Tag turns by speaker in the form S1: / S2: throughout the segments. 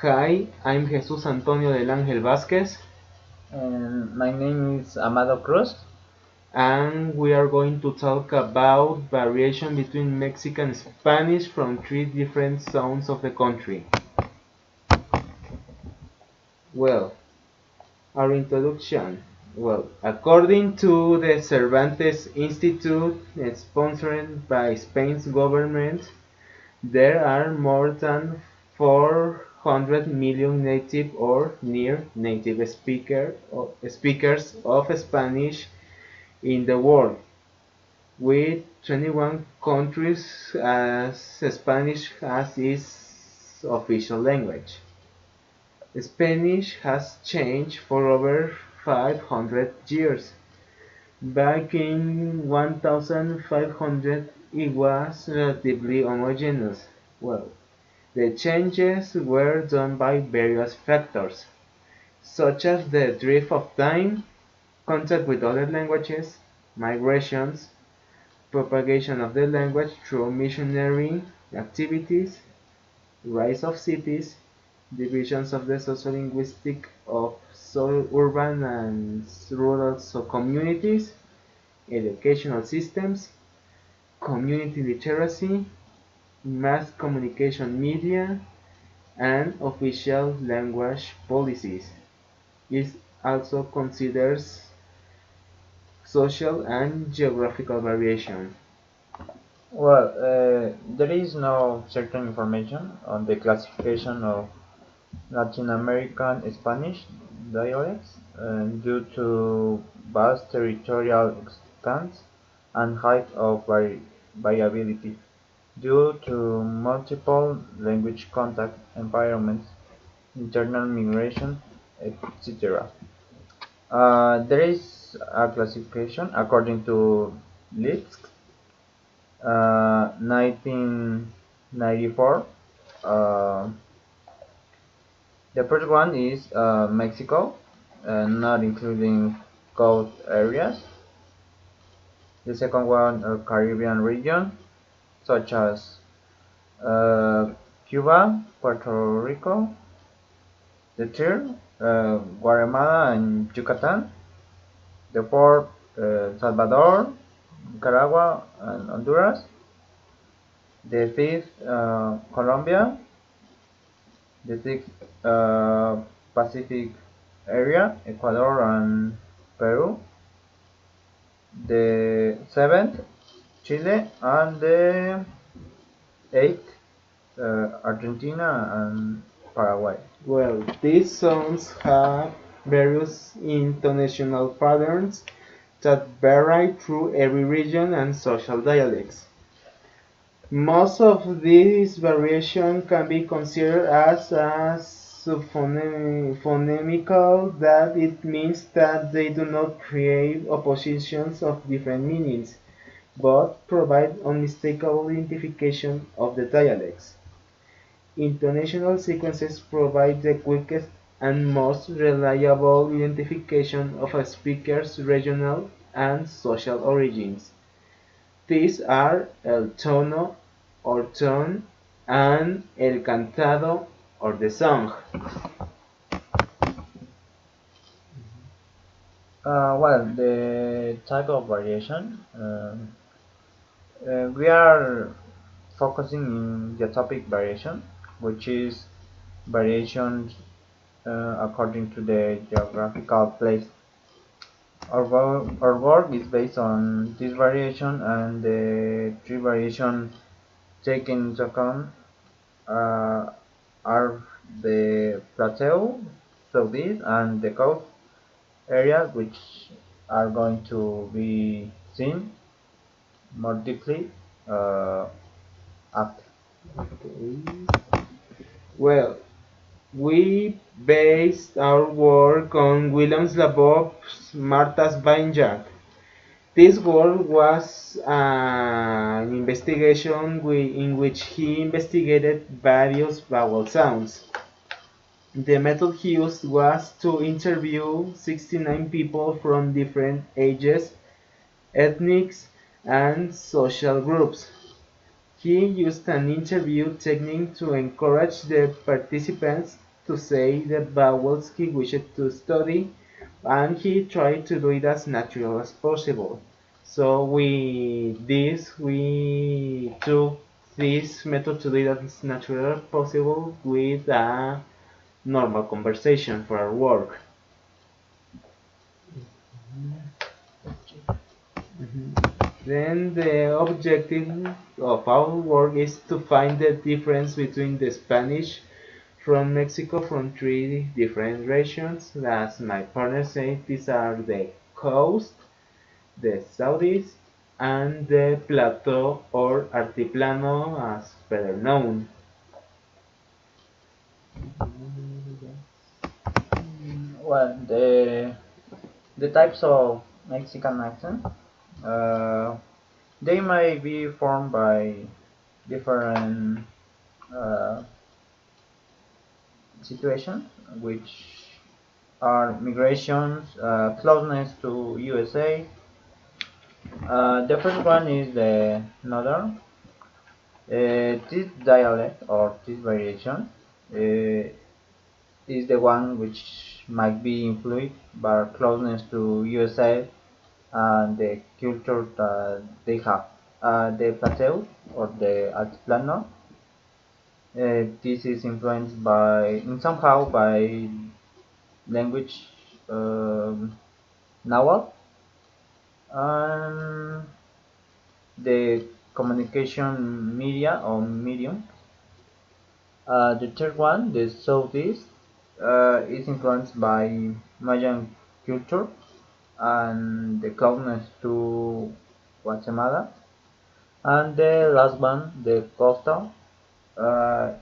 S1: Hi, I'm Jesus Antonio del Ángel Vázquez,
S2: And my name is Amado Cruz.
S1: and we are going to talk about variation between Mexican Spanish from three different zones of the country. Well, our introduction. Well, according to the Cervantes Institute, sponsored by Spain's government, there are more than 400 million native or near native speakers of Spanish in the world, with 21 countries as Spanish as its official language. Spanish has changed for over 500 years. Back in 1500 it was relatively homogeneous. Well, the changes were done by various factors, such as the drift of time, contact with other languages, migrations, propagation of the language through missionary activities, rise of cities, divisions of the sociolinguistic of urban and rural communities, educational systems, community literacy, mass communication media, and official language policies. It also considers social and geographical variation.
S2: There is no certain information on the classification of Latin American Spanish dialects due to vast territorial extent and height of variability due to multiple language contact environments, internal migration, etc. There is a classification according to Lisp 1994. Uh, the first one is Mexico, not including coast areas. The second one, Caribbean region, such as uh, Cuba, Puerto Rico. The third, Guatemala and Yucatan. The fourth, Salvador, Nicaragua, and Honduras. The fifth, Colombia. The sixth, Pacific area, Ecuador and Peru. The seventh, Chile, and the eighth, Argentina and Paraguay.
S1: Well, these songs have various intonational patterns that vary through every region and social dialects. Most of these variation can be considered as phonemical, that it means that they do not create oppositions of different meanings, but provide unmistakable identification of the dialects. Intonational sequences provide the quickest and most reliable identification of a speaker's regional and social origins. These are el tono or tone and el cantado or the song.
S2: The type of variation, we are focusing in the topic variation, which is variations according to the geographical place. Our work is based on this variation, and the three variations taken into account uh, are the plateau, southeast, and the coast areas, which are going to be seen more deeply after.
S1: Okay. Well, we based our work on William Slavov's Martha's Vineyard. This work was an investigation in which he investigated various vowel sounds. The method he used was to interview 69 people from different ages, ethnics, and social groups. He used an interview technique to encourage the participants to say the vowels he wished to study, and he tried to do it as natural as possible. So we took this method to do it as natural as possible with a normal conversation for our work. Then the objective of our work is to find the difference between the Spanish from Mexico from three different regions. As my partner said, these are the coast, the southeast, and the plateau or altiplano as better known.
S2: Well, the types of Mexican accent, uh, they may be formed by different uh, situations, which are migrations, closeness to USA. The first one is the northern. This dialect or this variation is the one which might be influenced by closeness to USA and the culture that they have. The plateau or the altiplano. This is influenced by, in somehow, by language Nahuatl and the communication media or medium. The third one, the southeast, is influenced by Mayan culture and the closeness to Guatemala. And the last one, the coastal, uh,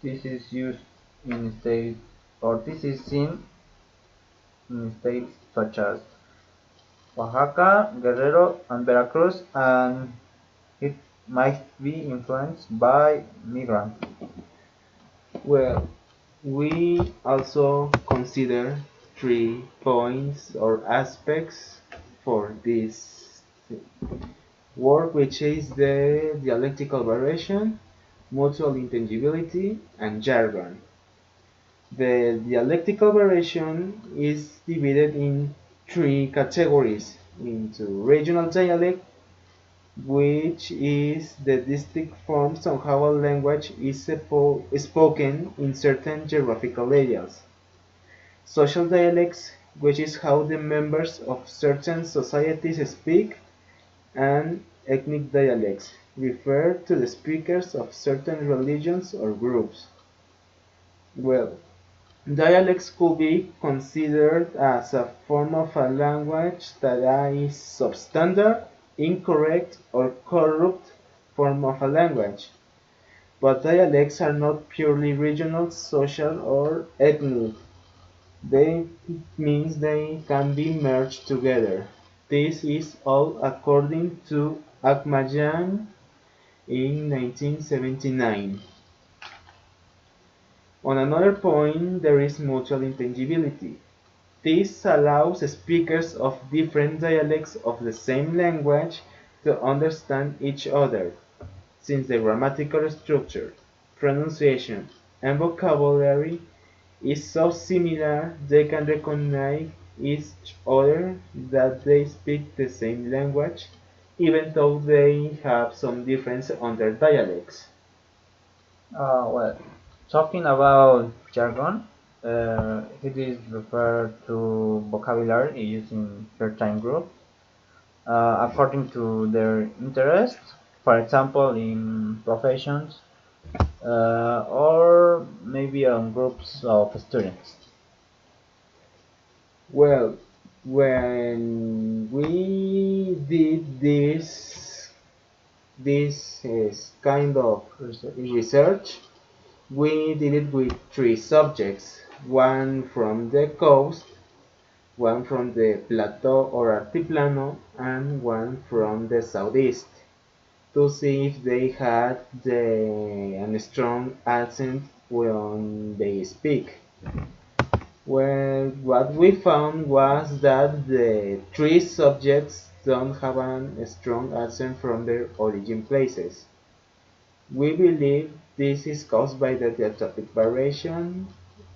S2: this is used in states, or this is seen in states such as Oaxaca, Guerrero, and Veracruz, and it might be influenced by migrants.
S1: Well, we also consider 3 points or aspects for this work, which is the dialectical variation, mutual intelligibility, and jargon. The dialectical variation is divided in 3 categories into regional dialect, which is the distinct forms of how a language is spoken in certain geographical areas. Social dialects, which is how the members of certain societies speak, and ethnic dialects refer to the speakers of certain religions or groups. Well, dialects could be considered as a form of a language that is substandard, incorrect, or corrupt form of a language. But dialects are not purely regional, social, or ethnic. They means they can be merged together. This is all according to Akmajan in 1979. On another point, there is mutual intelligibility. This allows speakers of different dialects of the same language to understand each other, since the grammatical structure, pronunciation, and vocabulary is so similar they can recognize each other that they speak the same language, even though they have some difference on their dialects.
S2: Well, talking about jargon, it is referred to vocabulary used in certain groups according to their interests, for example, in professions or maybe on groups of students.
S1: Well, when we did this is kind of research, we did it with 3 subjects, one from the coast, one from the plateau or altiplano, and one from the southeast, to see if they had a strong accent when they speak. Well, what we found was that the 3 subjects don't have a strong accent from their origin places. We believe this is caused by the diatopic variation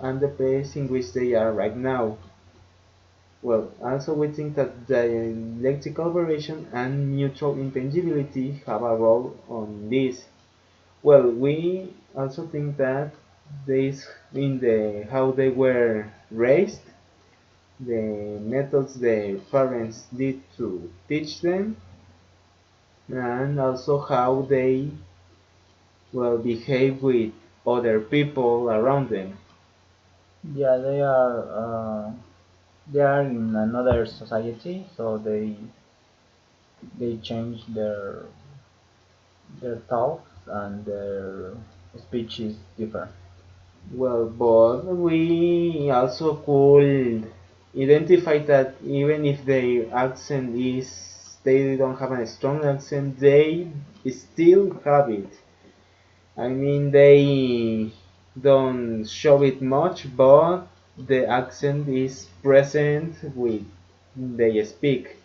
S1: and the place in which they are right now. Well, also we think that dialectical variation and mutual intangibility have a role on this. Well, we also think that this in the how they were raised, the methods their parents did to teach them, and also how they well behave with other people around them.
S2: Yeah, they are in another society, so they change their thoughts and their speech is different.
S1: Well, but we also could identify that even if their accent is, they don't have a strong accent, they still have it. I mean, they don't show it much, but the accent is present with they speak.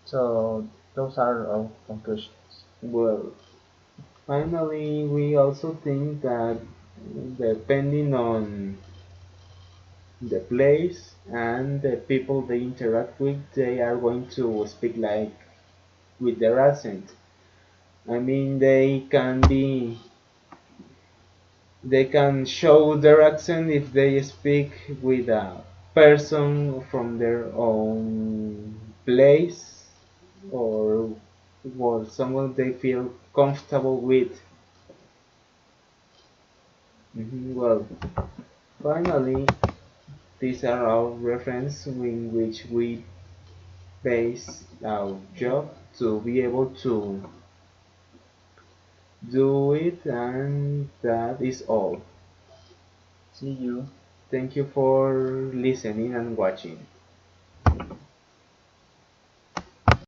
S2: So those are our conclusions.
S1: Well, finally, we also think that depending on the place and the people they interact with, they are going to speak like with their accent. I mean, they can show their accent if they speak with a person from their own place or someone they feel comfortable with. Well, finally, these are our references in which we base our job to be able to do it, and that is all.
S2: See you.
S1: Thank you for listening and watching.